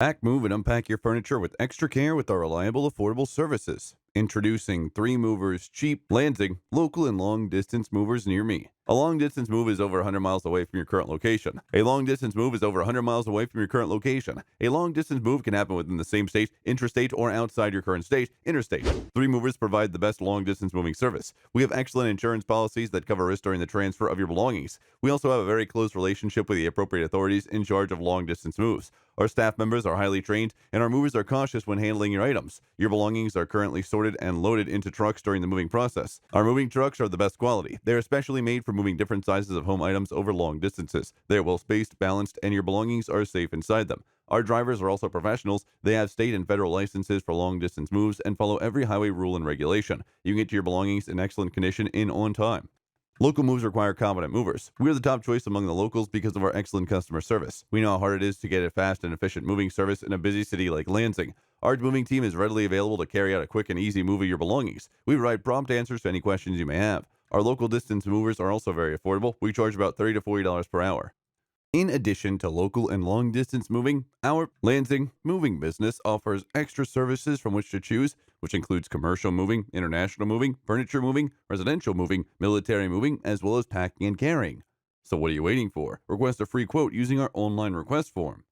Pack, move, and unpack your furniture with extra care with our reliable, affordable services. Introducing 3 movers cheap, Lansing, local and long distance movers near me. A long distance move is over 100 miles away from your current location. A long distance move is over 100 miles away from your current location. A long distance move can happen within the same state, intrastate, or outside your current state, interstate. 3 movers provide the best long distance moving service. We have excellent insurance policies that cover risk during the transfer of your belongings. We also have a very close relationship with the appropriate authorities in charge of long distance moves. Our staff members are highly trained, and our movers are cautious when handling your items. Your belongings are currently sorted and loaded into trucks during the moving process. Our moving trucks are the best quality. They are specially made for moving different sizes of home items over long distances. They are well spaced, balanced, and your belongings are safe inside them. Our drivers are also professionals. They have state and federal licenses for long distance moves and follow every highway rule and regulation. You can get to your belongings in excellent condition in on time. Local moves require competent movers. We are the top choice among the locals because of our excellent customer service. We know how hard it is to get a fast and efficient moving service in a busy city like Lansing. Our moving team is readily available to carry out a quick and easy move of your belongings. We provide prompt answers to any questions you may have. Our local distance movers are also very affordable. We charge about $30 to $40 per hour. In addition to local and long distance moving, our Lansing moving business offers extra services from which to choose, which includes commercial moving, international moving, furniture moving, residential moving, military moving, as well as packing and carrying. So what are you waiting for? Request a free quote using our online request form.